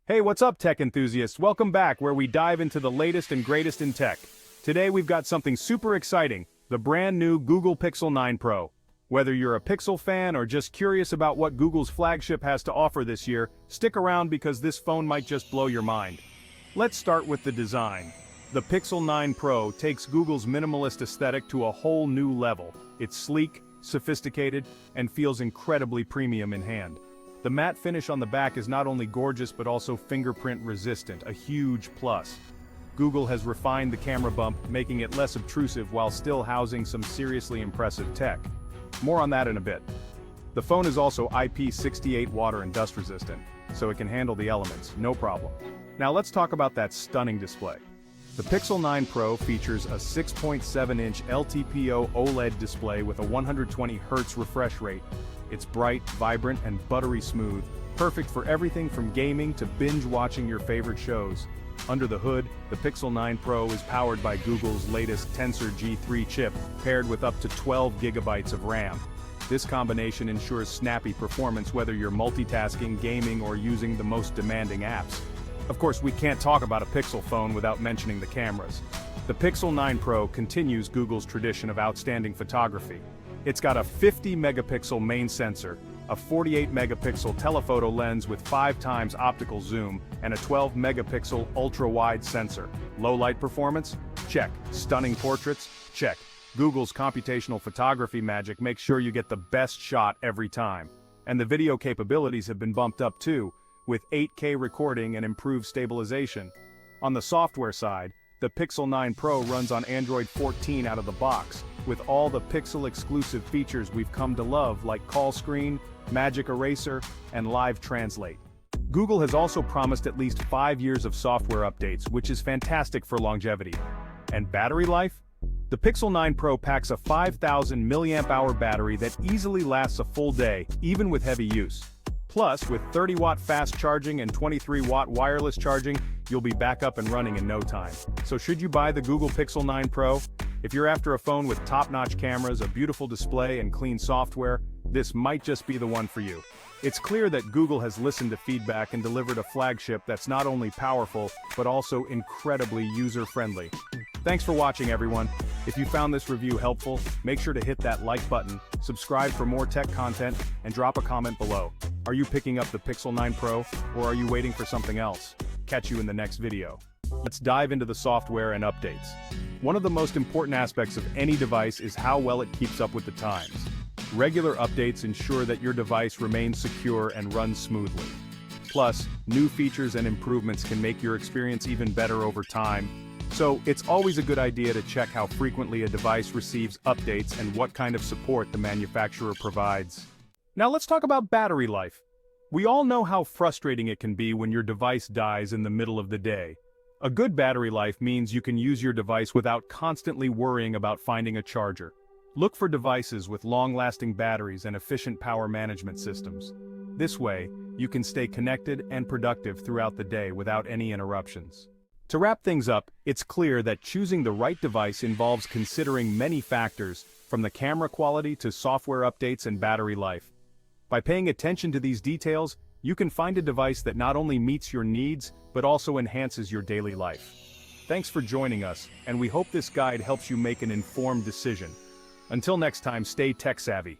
Hey, what's up, tech enthusiasts? Welcome back, where we dive into the latest and greatest in tech. Today we've got something super exciting, the brand new Google Pixel 9 Pro. Whether you're a Pixel fan or just curious about what Google's flagship has to offer this year, stick around because this phone might just blow your mind. Let's start with the design. The Pixel 9 Pro takes Google's minimalist aesthetic to a whole new level. It's sleek, sophisticated, and feels incredibly premium in hand. The matte finish on the back is not only gorgeous but also fingerprint resistant, a huge plus. Google has refined the camera bump, making it less obtrusive while still housing some seriously impressive tech. More on that in a bit. The phone is also IP68 water and dust resistant, so it can handle the elements, no problem. Now let's talk about that stunning display. The Pixel 9 Pro features a 6.7-inch LTPO OLED display with a 120Hz refresh rate. It's bright, vibrant, and buttery smooth, perfect for everything from gaming to binge-watching your favorite shows. Under the hood, the Pixel 9 Pro is powered by Google's latest Tensor G3 chip, paired with up to 12 GB of RAM. This combination ensures snappy performance whether you're multitasking, gaming, or using the most demanding apps. Of course, we can't talk about a Pixel phone without mentioning the cameras. The Pixel 9 Pro continues Google's tradition of outstanding photography. It's got a 50-megapixel main sensor, a 48-megapixel telephoto lens with 5x optical zoom, and a 12-megapixel ultra-wide sensor. Low light performance? Check. Stunning portraits? Check. Google's computational photography magic makes sure you get the best shot every time. And the video capabilities have been bumped up too, with 8K recording and improved stabilization. On the software side, the Pixel 9 Pro runs on Android 14 out of the box, with all the Pixel-exclusive features we've come to love like Call Screen, Magic Eraser, and Live Translate. Google has also promised at least 5 years of software updates, which is fantastic for longevity. And battery life? The Pixel 9 Pro packs a 5,000 mAh battery that easily lasts a full day, even with heavy use. Plus, with 30-watt fast charging and 23-watt wireless charging, you'll be back up and running in no time. So should you buy the Google Pixel 9 Pro? If you're after a phone with top-notch cameras, a beautiful display, and clean software, this might just be the one for you. It's clear that Google has listened to feedback and delivered a flagship that's not only powerful, but also incredibly user-friendly. Thanks for watching, everyone. If you found this review helpful, make sure to hit that like button, subscribe for more tech content, and drop a comment below. Are you picking up the Pixel 9 Pro, or are you waiting for something else? Catch you in the next video. Let's dive into the software and updates. One of the most important aspects of any device is how well it keeps up with the times. Regular updates ensure that your device remains secure and runs smoothly. Plus, new features and improvements can make your experience even better over time. So, it's always a good idea to check how frequently a device receives updates and what kind of support the manufacturer provides. Now let's talk about battery life. We all know how frustrating it can be when your device dies in the middle of the day. A good battery life means you can use your device without constantly worrying about finding a charger. Look for devices with long-lasting batteries and efficient power management systems. This way, you can stay connected and productive throughout the day without any interruptions. To wrap things up, it's clear that choosing the right device involves considering many factors, from the camera quality to software updates and battery life. By paying attention to these details, you can find a device that not only meets your needs, but also enhances your daily life. Thanks for joining us, and we hope this guide helps you make an informed decision. Until next time, stay tech-savvy.